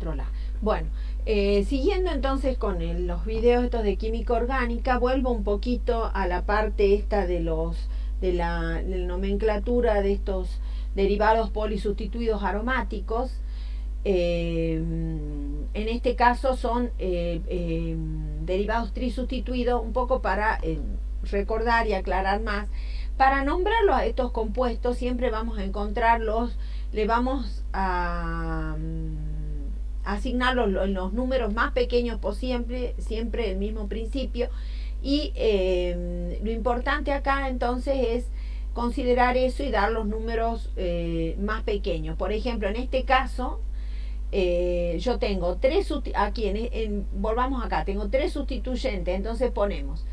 controlar. Bueno, siguiendo entonces con los videos estos de química orgánica, vuelvo un poquito a la parte esta de la nomenclatura de estos derivados polisustituidos aromáticos. En este caso son derivados trisustituidos, un poco para recordar y aclarar más. Para nombrarlos a estos compuestos siempre vamos a encontrarlos, le vamos a asignar los números más pequeños posible, siempre el mismo principio. Y lo importante acá entonces es considerar eso y dar los números más pequeños. Por ejemplo, en este caso, yo tengo tres, aquí volvamos acá, tengo tres sustituyentes, entonces ponemos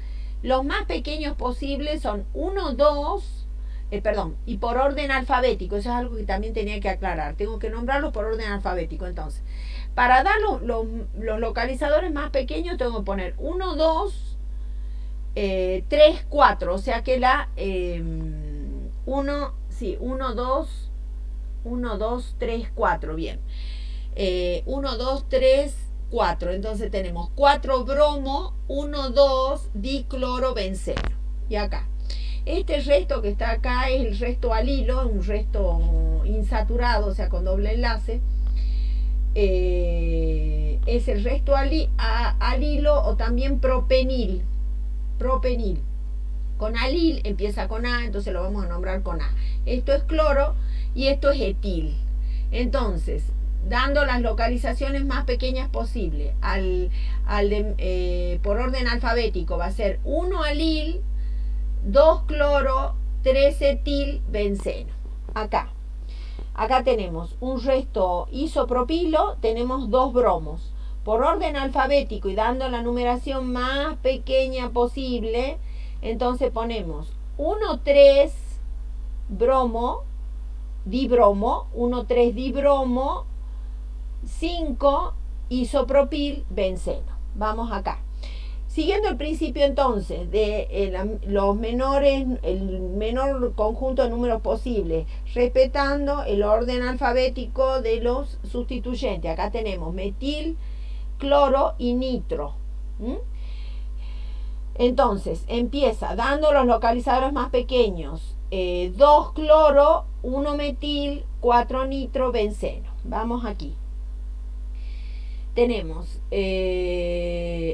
los más pequeños posibles son 1, 2, perdón, y por orden alfabético. Eso es algo que también tenía que aclarar, tengo que nombrarlos por orden alfabético. Entonces, para dar los localizadores más pequeños tengo que poner 1, 2, 3, 4, o sea que la 1, 2, 3, 4, bien. 1, 2, 3, 4. Entonces tenemos 4 bromo, 1, 2 diclorobenceno. Y acá, este resto que está acá es el resto alilo, un resto insaturado, o sea, con doble enlace. Es el resto alilo o también propenil. Con alil empieza con A, entonces lo vamos a nombrar con A. Esto es cloro y esto es etil. Entonces, dando las localizaciones más pequeñas posible, por orden alfabético va a ser 1 alil, 2 cloro, 3 etil benceno. Acá tenemos un resto isopropilo, tenemos 2 bromos. Por orden alfabético y dando la numeración más pequeña posible, entonces ponemos 1, 3 bromo, dibromo, 1, 3 dibromo, 5 isopropil benceno. Vamos acá. Siguiendo el principio entonces de los menores, el menor conjunto de números posibles, respetando el orden alfabético de los sustituyentes. Acá tenemos metil, cloro y nitro. Entonces empieza dando los localizadores más pequeños: 2 cloro, 1 metil, 4 nitro benceno. Vamos aquí. Tenemos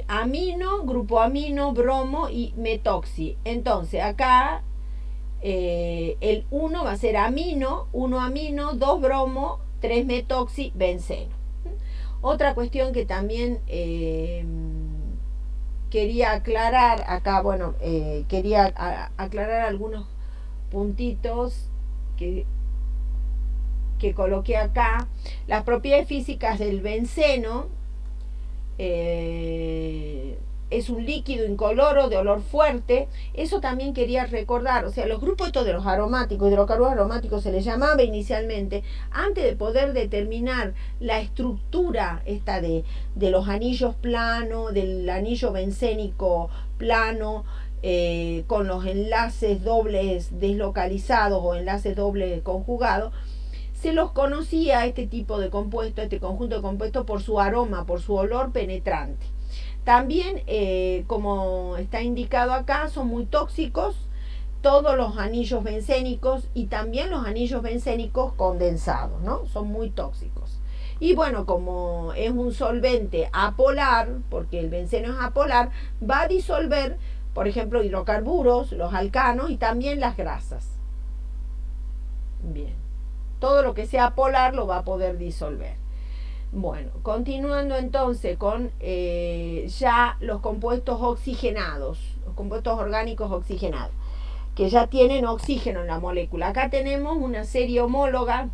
amino, grupo amino, bromo y metoxi. Entonces acá el 1 va a ser amino, 1 amino, 2 bromo, 3 metoxi benceno. Otra cuestión que también quería aclarar acá, bueno, quería aclarar algunos puntitos que coloqué acá. Las propiedades físicas del benceno: es un líquido incoloro de olor fuerte. Eso también quería recordar. O sea, los grupos estos de los aromáticos, hidrocarburos aromáticos, se les llamaba inicialmente, antes de poder determinar la estructura esta de los anillos planos, del anillo bencénico plano, con los enlaces dobles deslocalizados o enlaces dobles conjugados, se los conocía este tipo de compuesto, este conjunto de compuestos, por su aroma, por su olor penetrante. También, como está indicado acá, son muy tóxicos todos los anillos bencénicos y también los anillos bencénicos condensados, ¿no? Son muy tóxicos. Y bueno, como es un solvente apolar, porque el benceno es apolar, va a disolver, por ejemplo, hidrocarburos, los alcanos y también las grasas. Bien. Todo lo que sea polar lo va a poder disolver. Bueno, continuando entonces con ya los compuestos oxigenados, los compuestos orgánicos oxigenados, que ya tienen oxígeno en la molécula. Acá tenemos una serie homóloga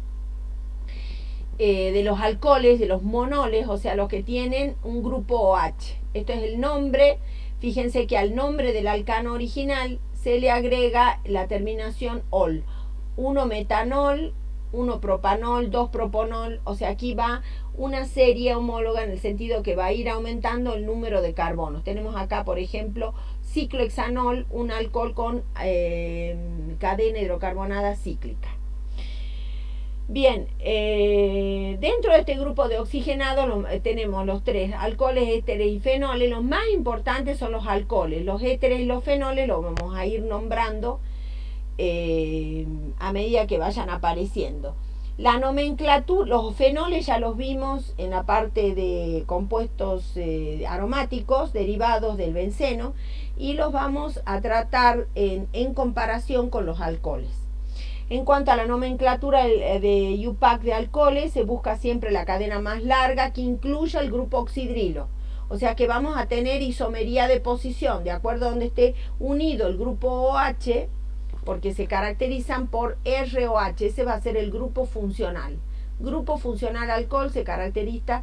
de los alcoholes, de los monoles, o sea, los que tienen un grupo OH. Esto es el nombre. Fíjense que al nombre del alcano original se le agrega la terminación ol. 1 metanol, 1 propanol, 2 proponol, o sea, aquí va una serie homóloga en el sentido que va a ir aumentando el número de carbonos. Tenemos acá, por ejemplo, ciclohexanol, un alcohol con cadena hidrocarbonada cíclica. Bien, dentro de este grupo de oxigenados tenemos los tres, alcoholes, ésteres y fenoles. Los más importantes son los alcoholes. Los ésteres y los fenoles los vamos a ir nombrando a medida que vayan apareciendo. La nomenclatura, los fenoles ya los vimos en la parte de compuestos aromáticos derivados del benceno, y los vamos a tratar en comparación con los alcoholes. En cuanto a la nomenclatura de IUPAC de alcoholes, se busca siempre la cadena más larga que incluya el grupo oxidrilo. O sea que vamos a tener isomería de posición, de acuerdo a donde esté unido el grupo OH, porque se caracterizan por ROH. Ese va a ser el grupo funcional. Grupo funcional alcohol se caracteriza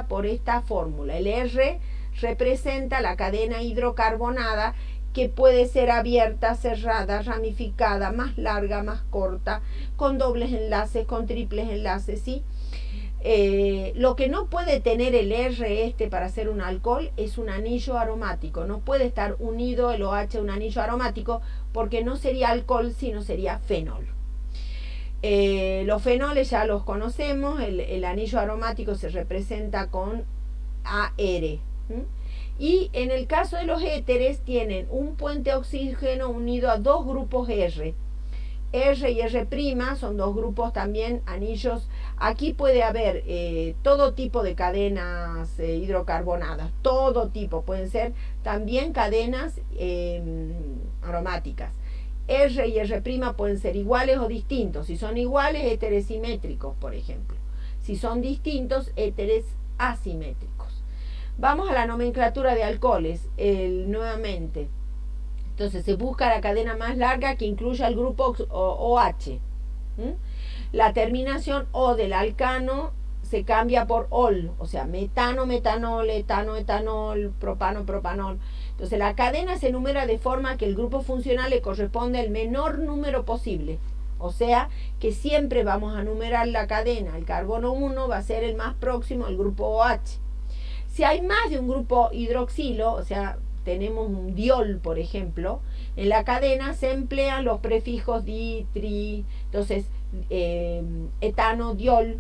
por esta fórmula. El R representa la cadena hidrocarbonada, que puede ser abierta, cerrada, ramificada, más larga, más corta, con dobles enlaces, con triples enlaces, ¿sí? Lo que no puede tener el R para hacer un alcohol es un anillo aromático. No puede estar unido el OH a un anillo aromático, porque no sería alcohol, sino sería fenol. Los fenoles ya los conocemos. El anillo aromático se representa con AR. Y en el caso de los éteres, tienen un puente oxígeno unido a dos grupos R. R y R' son dos grupos también, anillos. Aquí puede haber todo tipo de cadenas hidrocarbonadas, todo tipo. Pueden ser también cadenas aromáticas. R y R' pueden ser iguales o distintos. Si son iguales, éteres simétricos, por ejemplo. Si son distintos, éteres asimétricos. Vamos a la nomenclatura de alcoholes, nuevamente. Entonces se busca la cadena más larga que incluya el grupo OH. La terminación O del alcano se cambia por ol, o sea, metano, metanol, etano, etanol, propano, propanol. Entonces la cadena se enumera de forma que el grupo funcional le corresponde al menor número posible. O sea que siempre vamos a numerar la cadena. El carbono 1 va a ser el más próximo al grupo OH. Si hay más de un grupo hidroxilo, o sea, tenemos un diol, por ejemplo, en la cadena se emplean los prefijos di, tri. Entonces, etano, diol,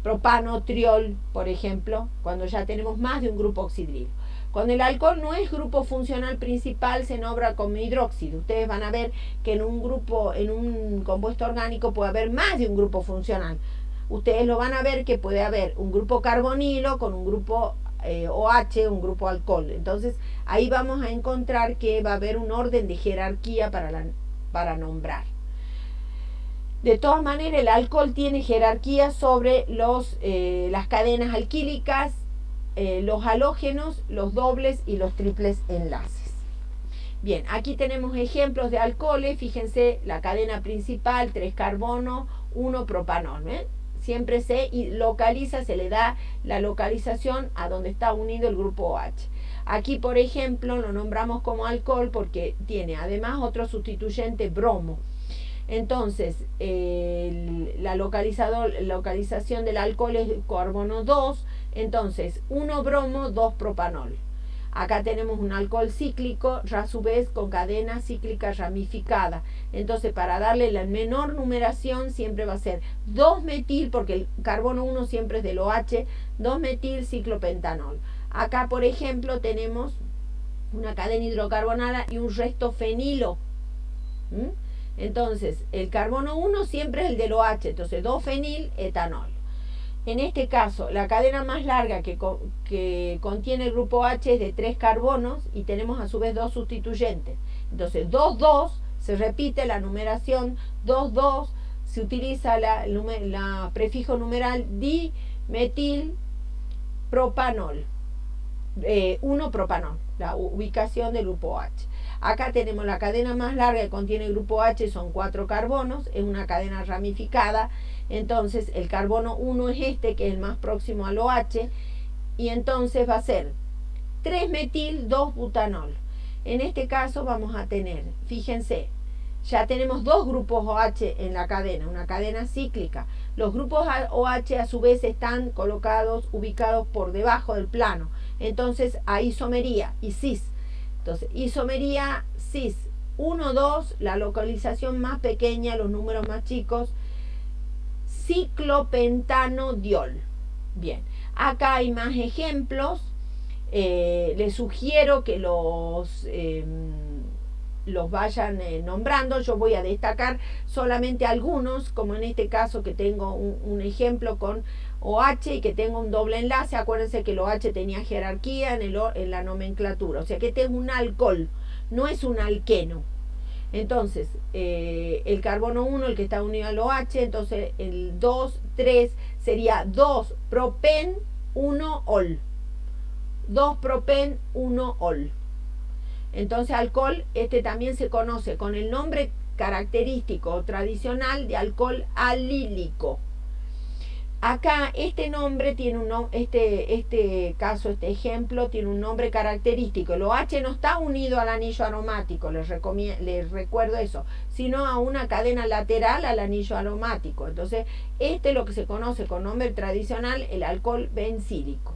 propano, triol, por ejemplo, cuando ya tenemos más de un grupo oxidrilo. Cuando el alcohol no es grupo funcional principal, se nombra como hidróxido. Ustedes van a ver que en un compuesto orgánico puede haber más de un grupo funcional. Ustedes lo van a ver que puede haber un grupo carbonilo con un grupo OH, un grupo alcohol. Entonces ahí vamos a encontrar que va a haber un orden de jerarquía para nombrar. De todas maneras, el alcohol tiene jerarquía sobre las cadenas alquílicas, los halógenos, los dobles y los triples enlaces. Bien, aquí tenemos ejemplos de alcoholes. Fíjense, la cadena principal, 3 carbono, 1 propanol. Siempre se localiza, se le da la localización a donde está unido el grupo OH. Aquí, por ejemplo, lo nombramos como alcohol porque tiene además otro sustituyente, bromo. Entonces, la localización del alcohol es carbono 2, entonces 1 bromo, 2 propanol. Acá tenemos un alcohol cíclico, a su vez con cadena cíclica ramificada. Entonces, para darle la menor numeración, siempre va a ser 2-metil, porque el carbono 1 siempre es del OH, 2-metil ciclopentanol. Acá, por ejemplo, tenemos una cadena hidrocarbonada y un resto fenilo. Entonces, el carbono 1 siempre es el del OH, entonces 2-fenil etanol. En este caso, la cadena más larga que contiene el grupo OH es de 3 carbonos y tenemos a su vez 2 sustituyentes. Entonces, 2,2 se repite la numeración, 2,2 se utiliza la prefijo numeral dimetil propanol, 1 propanol, la ubicación del grupo OH. Acá tenemos la cadena más larga que contiene el grupo OH, son 4 carbonos, es una cadena ramificada. Entonces el carbono 1 es que es el más próximo al OH, y entonces va a ser 3-metil, 2-butanol. En este caso vamos a tener, fíjense, ya tenemos 2 grupos OH en la cadena, una cadena cíclica. Los grupos OH a su vez están ubicados por debajo del plano. Entonces a isomería y cis. Entonces, isomería cis 1, 2, la localización más pequeña, los números más chicos, ciclopentanodiol. Bien, acá hay más ejemplos. Les sugiero que los vayan nombrando. Yo voy a destacar solamente algunos, como en este caso que tengo un ejemplo con OH y que tengo un doble enlace. Acuérdense que el OH tenía jerarquía en la nomenclatura, o sea que este es un alcohol, no es un alqueno. Entonces, el carbono 1, el que está unido al OH, entonces el 2, 3 sería 2-propen 1-ol. 2-propen 1-ol. Entonces, alcohol, este también se conoce con el nombre característico tradicional de alcohol alílico. Acá este nombre tiene este ejemplo tiene un nombre característico. El OH no está unido al anillo aromático, les recuerdo eso, sino a una cadena lateral al anillo aromático. Entonces, este es lo que se conoce con nombre tradicional, el alcohol bencílico.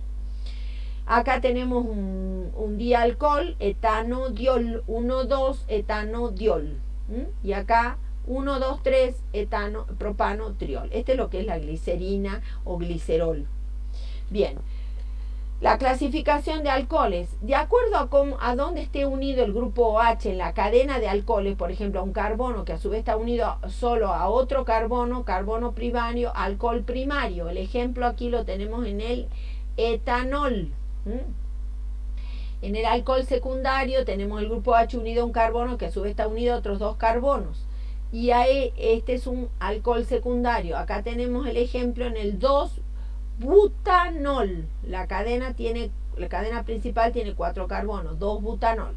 Acá tenemos un dialcohol, etanodiol, 1,2 etanodiol. Y acá 1,2,3 propanotriol. Este es lo que es la glicerina o glicerol. Bien, la clasificación de alcoholes. De acuerdo a dónde esté unido el grupo OH en la cadena de alcoholes, por ejemplo, a un carbono que a su vez está unido solo a otro carbono, carbono primario, alcohol primario. El ejemplo aquí lo tenemos en el etanol. En el alcohol secundario tenemos el grupo OH unido a un carbono que a su vez está unido a otros dos carbonos. Y ahí este es un alcohol secundario. Acá tenemos el ejemplo en el 2-butanol. La cadena principal tiene 4 carbonos, 2-butanol.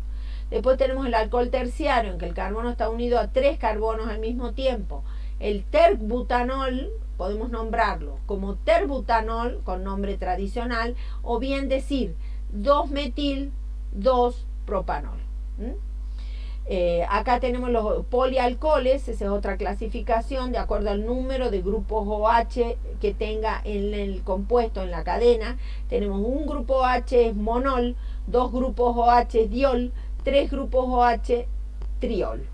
Después tenemos el alcohol terciario, en que el carbono está unido a 3 carbonos al mismo tiempo. El terbutanol, podemos nombrarlo como terbutanol con nombre tradicional, o bien decir 2-metil, 2-propanol. Acá tenemos los polialcoholes, esa es otra clasificación de acuerdo al número de grupos OH que tenga en el compuesto, en la cadena. Tenemos un grupo OH es monol, 2 grupos OH es diol, 3 grupos OH triol.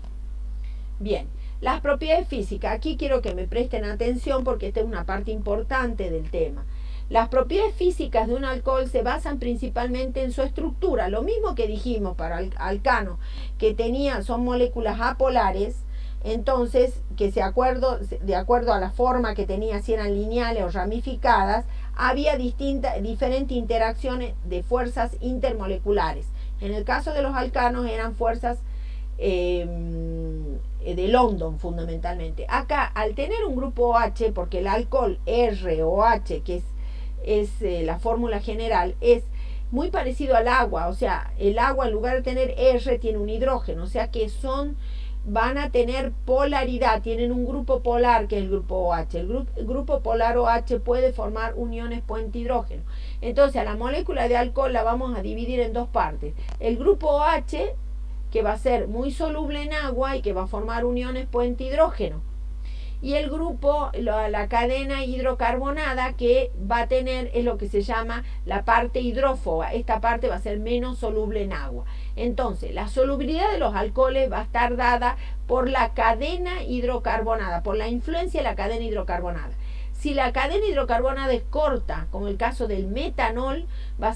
Bien, las propiedades físicas. Aquí quiero que me presten atención porque esta es una parte importante del tema. Las propiedades físicas de un alcohol se basan principalmente en su estructura. Lo mismo que dijimos para el alcano, que son moléculas apolares, entonces, que de acuerdo a la forma que tenía, si eran lineales o ramificadas, había diferentes interacciones de fuerzas intermoleculares. En el caso de los alcanos eran fuerzas de London fundamentalmente. Acá, al tener un grupo OH, porque el alcohol ROH, que es la fórmula general, es muy parecido al agua, o sea, el agua en lugar de tener R tiene un hidrógeno, o sea que van a tener polaridad, tienen un grupo polar que es el grupo OH. El grupo polar OH puede formar uniones puente hidrógeno. Entonces a la molécula de alcohol la vamos a dividir en dos partes. El grupo OH, que va a ser muy soluble en agua y que va a formar uniones puente hidrógeno. Y el grupo, la cadena hidrocarbonada, que va a tener, es lo que se llama la parte hidrófoba. Esta parte va a ser menos soluble en agua. Entonces, la solubilidad de los alcoholes va a estar dada por la cadena hidrocarbonada, por la influencia de la cadena hidrocarbonada. Si la cadena hidrocarbonada es corta, como el caso del metanol, va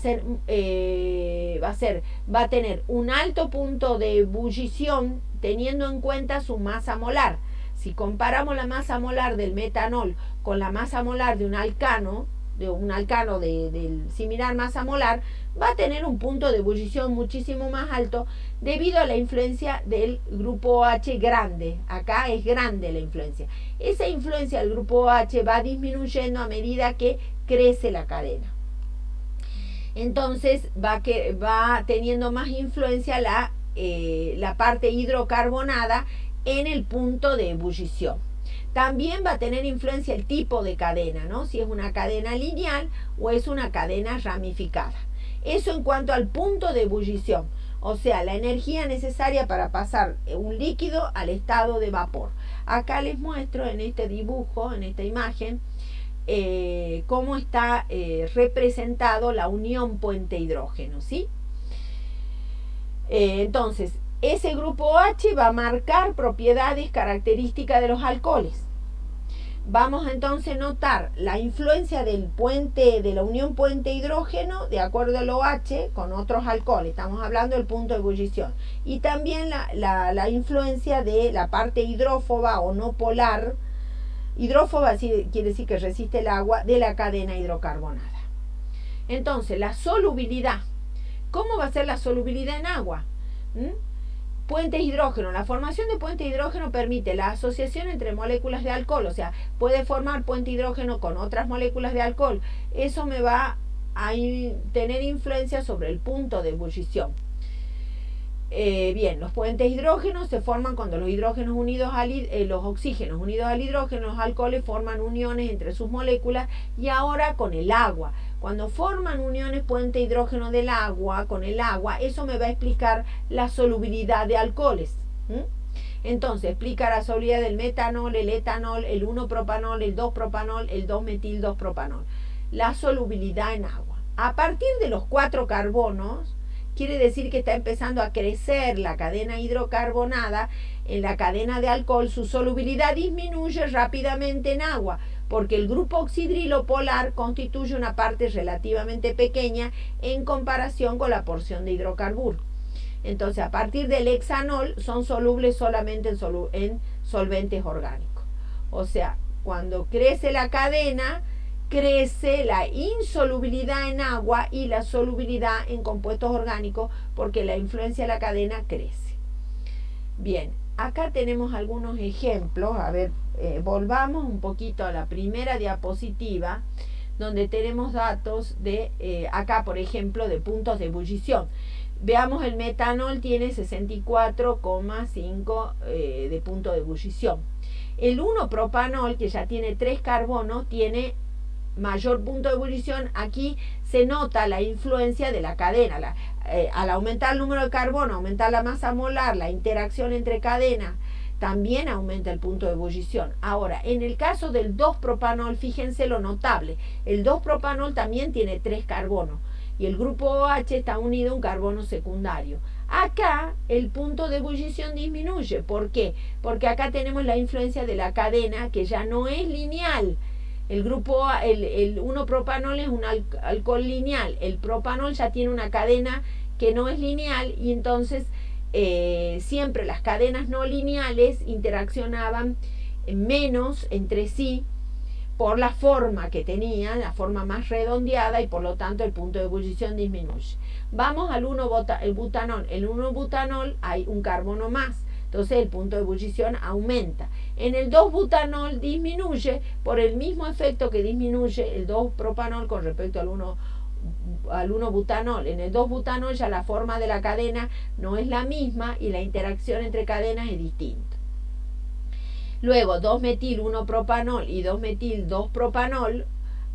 a tener un alto punto de ebullición teniendo en cuenta su masa molar. Si comparamos la masa molar del metanol con la masa molar de un alcano del similar masa molar, va a tener un punto de ebullición muchísimo más alto debido a la influencia del grupo OH grande. Acá es grande la influencia. Esa influencia del grupo OH va disminuyendo a medida que crece la cadena. Entonces va teniendo más influencia la parte hidrocarbonada en el punto de ebullición. También va a tener influencia el tipo de cadena, ¿no? Si es una cadena lineal o es una cadena ramificada. Eso en cuanto al punto de ebullición, o sea, la energía necesaria para pasar un líquido al estado de vapor. Acá les muestro en este dibujo, en esta imagen, cómo está representado la unión puente hidrógeno, ¿sí? Entonces, ese grupo OH va a marcar propiedades características de los alcoholes. vamos a entonces notar la influencia del puente, de la unión puente-hidrógeno de acuerdo al OH con otros alcoholes. Estamos hablando del punto de ebullición. Y también la influencia de la parte hidrófoba o no polar. Hidrófoba quiere decir que resiste el agua, de la cadena hidrocarbonada. Entonces, la solubilidad. ¿Cómo va a ser la solubilidad en agua? Puentes hidrógeno. La formación de puente hidrógeno permite la asociación entre moléculas de alcohol, o sea, puede formar puente hidrógeno con otras moléculas de alcohol. Eso me va a tener influencia sobre el punto de ebullición. Bien, los puentes hidrógenos se forman cuando los hidrógenos unidos los oxígenos unidos al hidrógeno, los alcoholes forman uniones entre sus moléculas, y ahora con el agua. Cuando forman uniones puente hidrógeno del agua con el agua, eso me va a explicar la solubilidad de alcoholes. Entonces, explica la solubilidad del metanol, el etanol, el 1-propanol, el 2-propanol, el 2-metil-2-propanol. La solubilidad en agua. A partir de los 4 carbonos, quiere decir que está empezando a crecer la cadena hidrocarbonada. En la cadena de alcohol su solubilidad disminuye rápidamente en agua, porque el grupo oxidrilo polar constituye una parte relativamente pequeña en comparación con la porción de hidrocarburo. Entonces, a partir del hexanol son solubles solamente en solventes orgánicos. O sea, cuando crece la cadena, crece la insolubilidad en agua y la solubilidad en compuestos orgánicos, porque la influencia de la cadena crece. Bien, acá tenemos algunos ejemplos. A ver, volvamos un poquito a la primera diapositiva, donde tenemos datos de, acá por ejemplo, de puntos de ebullición. Veamos, el metanol tiene 64,5 de punto de ebullición. El 1-propanol, que ya tiene 3 carbonos, tiene mayor punto de ebullición. Aquí se nota la influencia de la cadena. Al aumentar el número de carbono, aumentar la masa molar, la interacción entre cadenas, también aumenta el punto de ebullición. Ahora, en el caso del 2-propanol, fíjense lo notable. El 2-propanol también tiene 3 carbonos y el grupo OH está unido a un carbono secundario. Acá el punto de ebullición disminuye. ¿Por qué? Porque acá tenemos la influencia de la cadena, que ya no es lineal. El 1-propanol es un alcohol lineal. El propanol ya tiene una cadena que no es lineal, y entonces siempre las cadenas no lineales interaccionaban menos entre sí por la forma que tenían, la forma más redondeada, y por lo tanto el punto de ebullición disminuye. Vamos al 1-butanol. El 1-butanol hay un carbono más, entonces el punto de ebullición aumenta. En el 2-butanol disminuye por el mismo efecto que disminuye el 2-propanol con respecto al 1-butanol. En el 2-butanol ya la forma de la cadena no es la misma y la interacción entre cadenas es distinta. Luego 2-metil-1-propanol y 2-metil-2-propanol,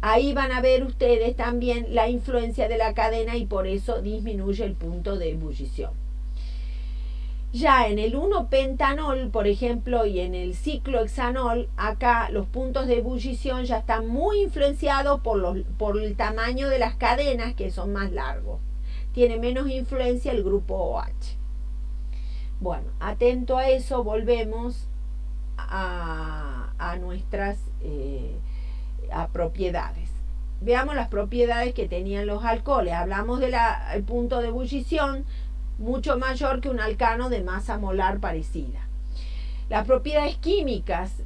ahí van a ver ustedes también la influencia de la cadena, y por eso disminuye el punto de ebullición. Ya en el 1-pentanol, por ejemplo, y en el ciclohexanol, acá los puntos de ebullición ya están muy influenciados por el tamaño de las cadenas, que son más largos. Tiene menos influencia el grupo OH. Bueno, atento a eso, volvemos a nuestras propiedades. Veamos las propiedades que tenían los alcoholes. Hablamos del punto de ebullición mucho mayor que un alcano de masa molar parecida. Las propiedades químicas,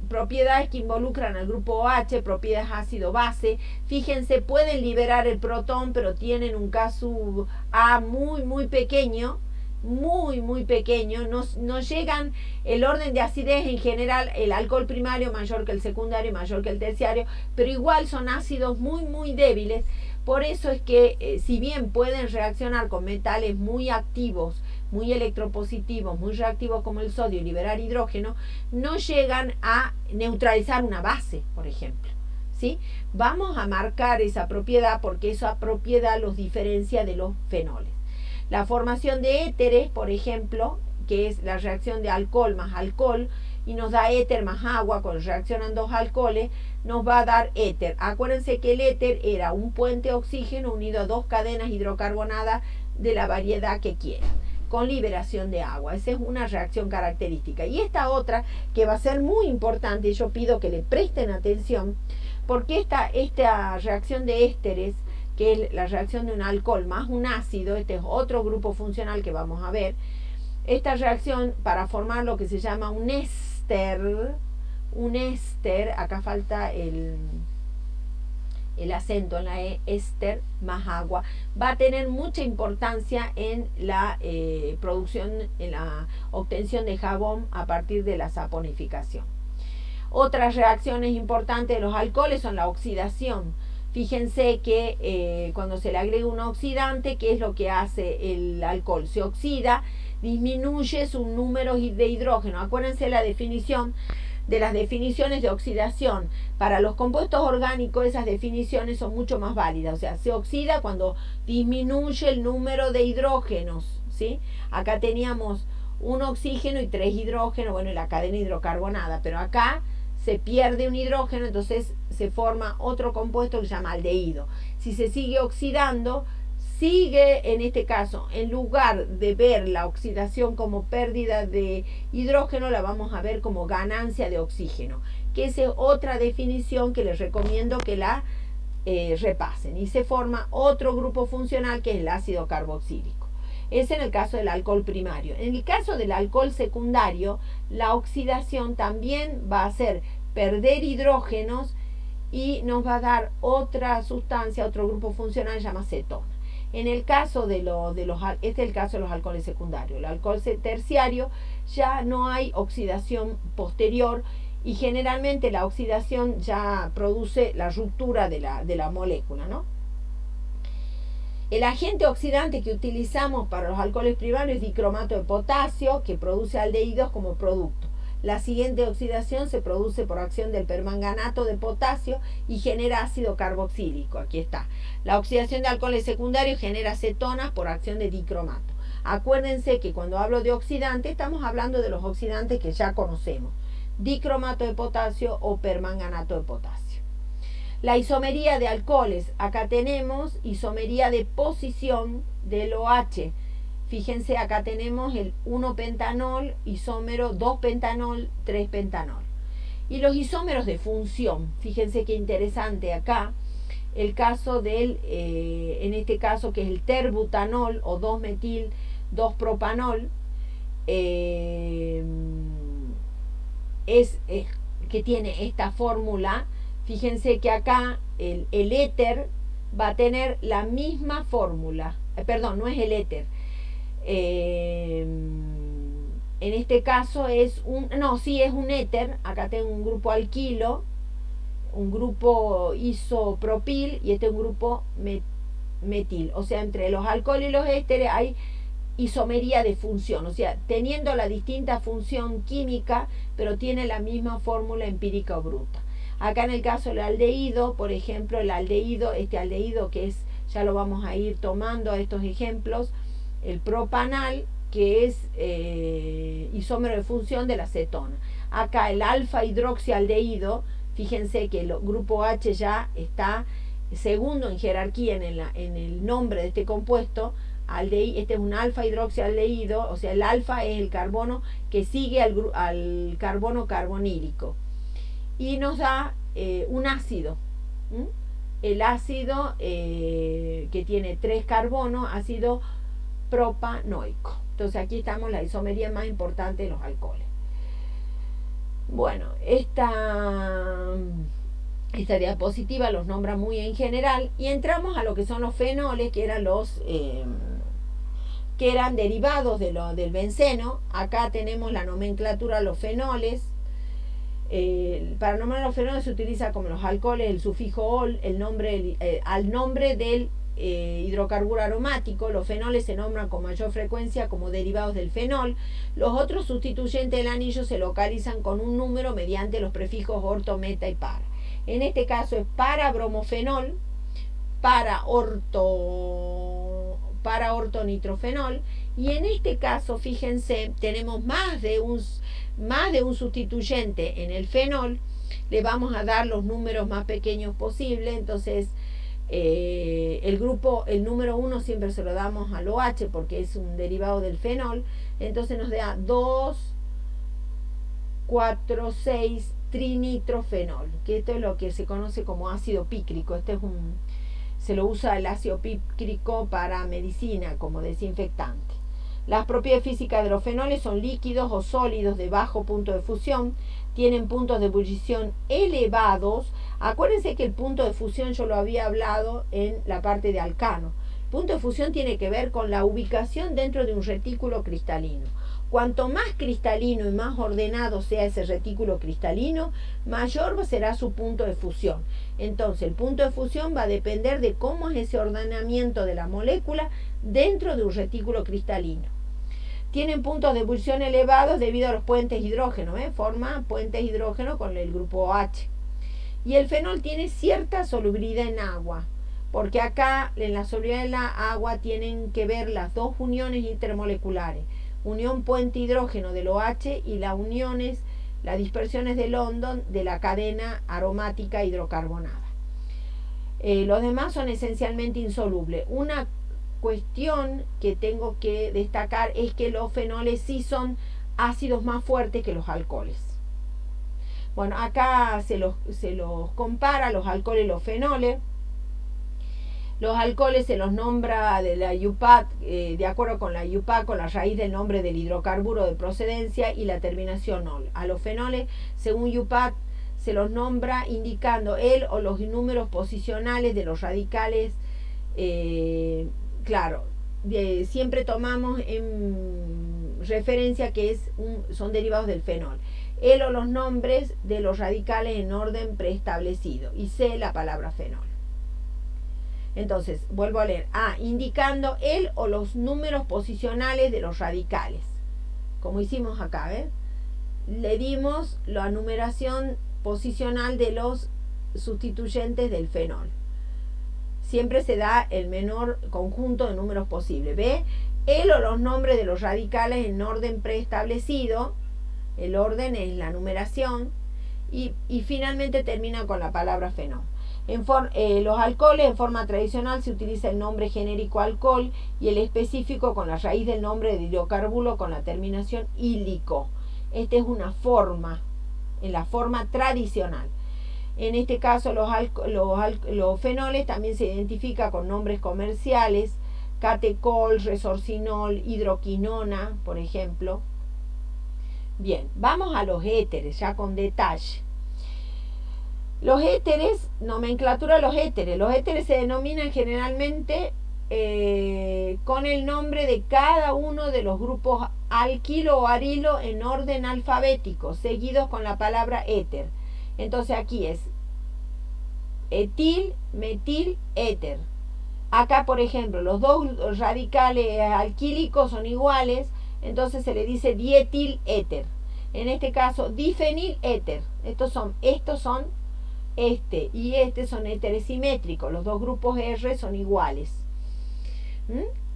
propiedades que involucran al grupo OH, propiedades ácido-base. Fíjense, pueden liberar el protón, pero tienen un caso A muy pequeño, muy pequeño. No llegan, el orden de acidez en general, el alcohol primario mayor que el secundario, mayor que el terciario, pero igual son ácidos muy débiles. Por eso es que si bien pueden reaccionar con metales muy activos, muy electropositivos, muy reactivos como el sodio, y liberar hidrógeno, no llegan a neutralizar una base, por ejemplo. ¿Sí? Vamos a marcar esa propiedad porque esa propiedad los diferencia de los fenoles. La formación de éteres, por ejemplo, que es la reacción de alcohol más alcohol, y nos da éter más agua, cuando reaccionan dos alcoholes, nos va a dar éter. Acuérdense que el éter era un puente oxígeno unido a dos cadenas hidrocarbonadas de la variedad que quieran. con liberación de agua. Esa es una reacción característica. Y esta otra, que va a ser muy importante, yo pido que le presten atención, porque esta reacción de ésteres, que es la reacción de un alcohol más un ácido, este es otro grupo funcional que vamos a ver, esta reacción para formar lo que se llama un éster, acá falta el acento en la E, éster más agua, va a tener mucha importancia en la producción, en la obtención de jabón a partir de la saponificación. Otras reacciones importantes de los alcoholes son la oxidación. Fíjense que cuando se le agrega un oxidante, ¿qué es lo que hace el alcohol? Se oxida, disminuye su número de hidrógeno. Acuérdense la definición de las definiciones de oxidación. Para los compuestos orgánicos esas definiciones son mucho más válidas. O sea, se oxida cuando disminuye el número de hidrógenos, ¿sí? Acá teníamos un oxígeno y 3 hidrógenos, bueno, y la cadena hidrocarbonada, pero acá se pierde un hidrógeno, entonces se forma otro compuesto que se llama aldehído. Si se sigue oxidando, sigue, en este caso, en lugar de ver la oxidación como pérdida de hidrógeno, la vamos a ver como ganancia de oxígeno, que es otra definición que les recomiendo que la repasen. Y se forma otro grupo funcional que es el ácido carboxílico. Es en el caso del alcohol primario. En el caso del alcohol secundario, la oxidación también va a hacer perder hidrógenos y nos va a dar otra sustancia, otro grupo funcional, se llama cetona. En el caso este es el caso de los alcoholes secundarios. El alcohol terciario ya no hay oxidación posterior y generalmente la oxidación ya produce la ruptura de la molécula, ¿no? El agente oxidante que utilizamos para los alcoholes primarios es dicromato de potasio, que produce aldehídos como producto. La siguiente oxidación se produce por acción del permanganato de potasio y genera ácido carboxílico. Aquí está. La oxidación de alcoholes secundarios genera cetonas por acción de dicromato. Acuérdense que cuando hablo de oxidante, estamos hablando de los oxidantes que ya conocemos. Dicromato de potasio o permanganato de potasio. La isomería de alcoholes, acá tenemos isomería de posición del OH. Fíjense, acá tenemos el 1-pentanol, isómero 2-pentanol, 3-pentanol. Y los isómeros de función, fíjense qué interesante acá, el caso del, en este caso que es el terbutanol o 2-metil 2-propanol, que tiene esta fórmula. Fíjense que acá el éter va a tener la misma fórmula. Perdón, no es el éter. En este caso es un... No, sí es un éter. Acá tengo un grupo alquilo, un grupo isopropil y este es un grupo metil. O sea, entre los alcoholes y los ésteres hay isomería de función. O sea, teniendo la distinta función química, pero tiene la misma fórmula empírica o bruta. Acá en el caso del aldehído, por ejemplo, el aldehído, este aldehído que es, ya lo vamos a ir tomando a estos ejemplos, el propanal, que es isómero de función de la cetona. Acá el alfa hidroxialdehído, fíjense que el grupo H ya está segundo en jerarquía en el nombre de este compuesto. Este es un alfa hidroxialdehído, o sea, el alfa es el carbono que sigue al carbono carbonílico. Y nos da un ácido. El ácido que tiene 3 carbonos, ácido propanoico. Entonces aquí estamos la isomería más importante de los alcoholes. Bueno, esta diapositiva los nombra muy en general y entramos a lo que son los fenoles, que eran que eran derivados del benceno. Acá tenemos la nomenclatura de los fenoles. Para nombrar los fenoles se utiliza como los alcoholes el sufijo ol, al nombre del hidrocarburo aromático. Los fenoles se nombran con mayor frecuencia como derivados del fenol. Los otros sustituyentes del anillo se localizan con un número mediante los prefijos orto, meta y para. En este caso es para bromofenol, para ortonitrofenol, y en este caso, fíjense, tenemos más de un sustituyente en el fenol. Le vamos a dar los números más pequeños posibles. Entonces el número 1 siempre se lo damos al OH porque es un derivado del fenol, entonces nos da 2, 4, 6 trinitrofenol, que esto es lo que se conoce como ácido pícrico. Se lo usa el ácido pícrico para medicina como desinfectante. Las propiedades físicas de los fenoles son líquidos o sólidos de bajo punto de fusión, tienen puntos de ebullición elevados. Acuérdense que el punto de fusión yo lo había hablado en la parte de alcano. El punto de fusión tiene que ver con la ubicación dentro de un retículo cristalino. Cuanto más cristalino y más ordenado sea ese retículo cristalino, mayor será su punto de fusión. Entonces, el punto de fusión va a depender de cómo es ese ordenamiento de la molécula dentro de un retículo cristalino. Tienen puntos de ebullición elevados debido a los puentes hidrógeno, forma puentes hidrógeno con el grupo OH. Y el fenol tiene cierta solubilidad en agua, porque acá en la solubilidad de la agua tienen que ver las dos uniones intermoleculares. Unión puente hidrógeno del OH y las dispersiones de London de la cadena aromática hidrocarbonada. Los demás son esencialmente insolubles. Una cuestión que tengo que destacar es que los fenoles sí son ácidos más fuertes que los alcoholes. Bueno, acá se los compara los alcoholes y los fenoles. Los alcoholes se los nombra de la IUPAC, de acuerdo con la IUPAC, con la raíz del nombre del hidrocarburo de procedencia y la terminación ol. A los fenoles, según IUPAC, se los nombra indicando el o los números posicionales de los radicales. Claro, siempre tomamos en referencia que son derivados del fenol. El o los nombres de los radicales en orden preestablecido. Y C, la palabra fenol. Entonces, vuelvo a leer. A, indicando el o los números posicionales de los radicales. Como hicimos acá, ¿ves? Le dimos la numeración posicional de los sustituyentes del fenol. Siempre se da el menor conjunto de números posible. ¿Ve? El o los nombres de los radicales en orden preestablecido. El orden es la numeración. Y finalmente termina con la palabra fenol. Los alcoholes, en forma tradicional, se utiliza el nombre genérico alcohol y el específico con la raíz del nombre de hidrocarburo con la terminación ílico. Esta es una forma, en la forma tradicional. En este caso, los fenoles también se identifican con nombres comerciales, catecol, resorcinol, hidroquinona, por ejemplo. Bien, vamos a los éteres, ya con detalle. Los éteres, nomenclatura de los éteres. Los éteres se denominan generalmente con el nombre de cada uno de los grupos alquilo o arilo en orden alfabético, seguidos con la palabra éter. Entonces aquí es etil, metil, éter. Acá, por ejemplo, los dos radicales alquílicos son iguales, entonces se le dice dietil éter. En este caso, difenil éter. Estos son este y este son éteres simétricos. Los dos grupos R son iguales.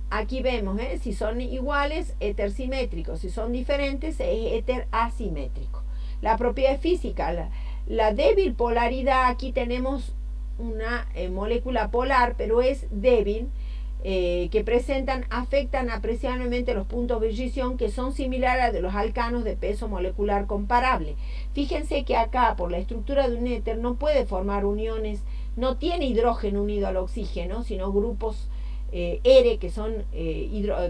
Aquí vemos, si son iguales, éter simétrico. Si son diferentes, es éter asimétrico. La propiedad física, la débil polaridad, aquí tenemos una molécula polar, pero es débil, que afectan apreciablemente los puntos de ebullición, que son similares a los de los alcanos de peso molecular comparable. Fíjense que acá, por la estructura de un éter, no puede formar uniones, no tiene hidrógeno unido al oxígeno, sino grupos R, que son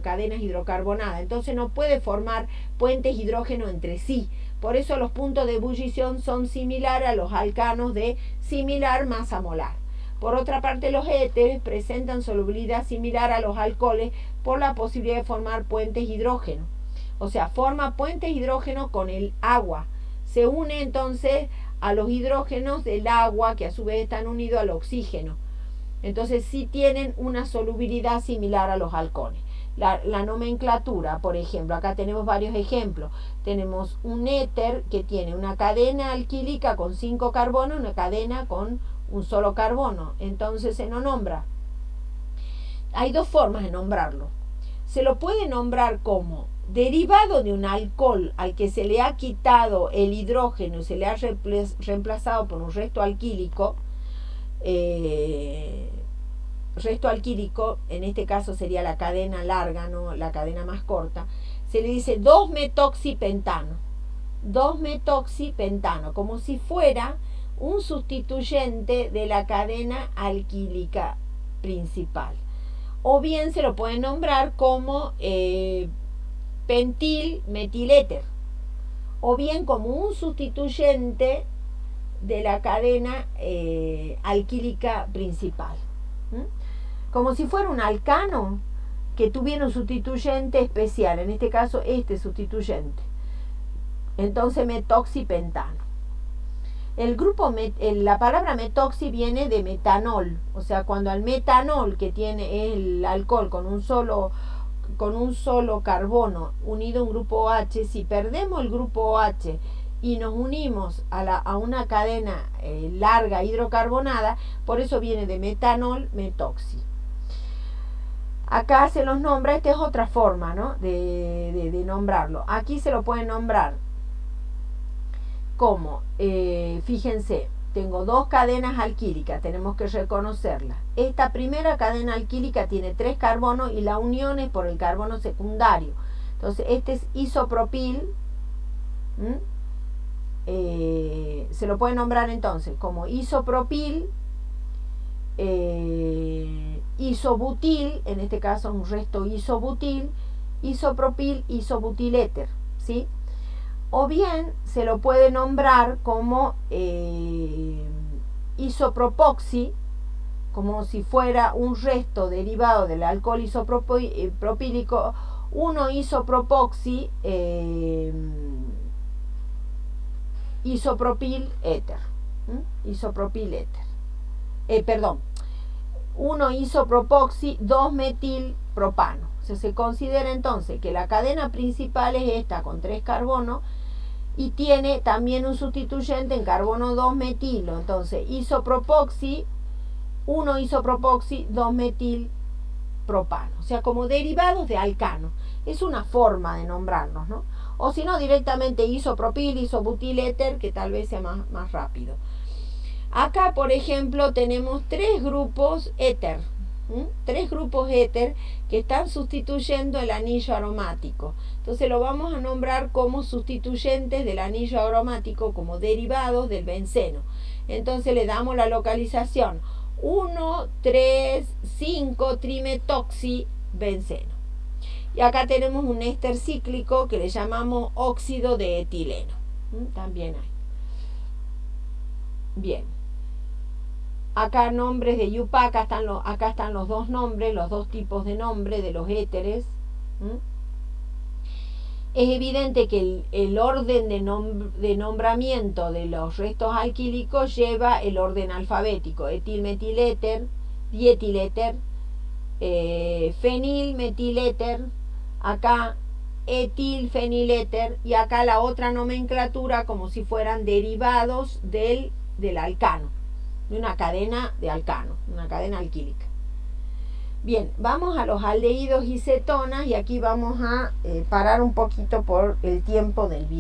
cadenas hidrocarbonadas. Entonces no puede formar puentes hidrógeno entre sí. Por eso los puntos de ebullición son similares a los alcanos de similar masa molar. Por otra parte, los éteres presentan solubilidad similar a los alcoholes por la posibilidad de formar puentes hidrógeno. O sea, forma puentes hidrógeno con el agua. Se une entonces a los hidrógenos del agua, que a su vez están unidos al oxígeno. Entonces sí tienen una solubilidad similar a los alcoholes. La nomenclatura, por ejemplo, acá tenemos varios ejemplos. Tenemos un éter que tiene una cadena alquílica con 5 carbonos, una cadena con un solo carbono. Entonces se lo nombra. Hay dos formas de nombrarlo. Se lo puede nombrar como derivado de un alcohol al que se le ha quitado el hidrógeno y se le ha reemplazado por un resto alquílico. resto alquílico, en este caso sería la cadena larga, no la cadena más corta, se le dice 2-metoxipentano. 2-metoxipentano, como si fuera un sustituyente de la cadena alquílica principal. O bien se lo puede nombrar como pentil metiléter, o bien como un sustituyente de la cadena alquílica principal. Como si fuera un alcano que tuviera un sustituyente especial, en este caso este sustituyente. Entonces metoxipentano. La palabra metoxi viene de metanol, o sea, cuando al metanol, que tiene el alcohol con un solo carbono unido a un grupo OH, si perdemos el grupo OH y nos unimos a una cadena larga hidrocarbonada, por eso viene de metanol, metoxi. Acá se los nombra, esta es otra forma, ¿no?, de nombrarlo. Aquí se lo pueden nombrar como, fíjense, tengo dos cadenas alquílicas, tenemos que reconocerlas. Esta primera cadena alquílica tiene 3 carbonos y la unión es por el carbono secundario. Entonces, este es isopropil. Se lo puede nombrar entonces como isopropil, isobutil, en este caso un resto isobutil, isopropil, isobutiléter, ¿sí? O bien se lo puede nombrar como isopropoxi, como si fuera un resto derivado del alcohol isopropílico, 1-isopropoxi isopropil éter. Isopropil éter. 1-isopropoxi 2-metilpropano. O sea, se considera entonces que la cadena principal es esta con 3 carbonos y tiene también un sustituyente en carbono 2-metilo. Entonces, isopropoxi, 1-isopropoxi 2-metilpropano. O sea, como derivados de alcano. Es una forma de nombrarlos, ¿no? O si no, directamente isopropil, isobutiléter, que tal vez sea más rápido. Acá, por ejemplo, tenemos 3 grupos éter. 3 grupos éter que están sustituyendo el anillo aromático. Entonces lo vamos a nombrar como sustituyentes del anillo aromático, como derivados del benceno. Entonces le damos la localización 1,3,5-trimetoxibenceno. Y acá tenemos un éster cíclico que le llamamos óxido de etileno. También hay. Bien. Acá nombres de IUPAC, acá están los dos nombres, los dos tipos de nombre de los éteres. Es evidente que el orden de nombramiento de los restos alquílicos lleva el orden alfabético: etilmetiléter, dietiléter, fenilmetiléter, acá etilfeniléter, y acá la otra nomenclatura como si fueran derivados del alcano, de una cadena de alcano, una cadena alquílica. Bien, vamos a los aldehídos y cetonas, y aquí vamos a parar un poquito por el tiempo del video.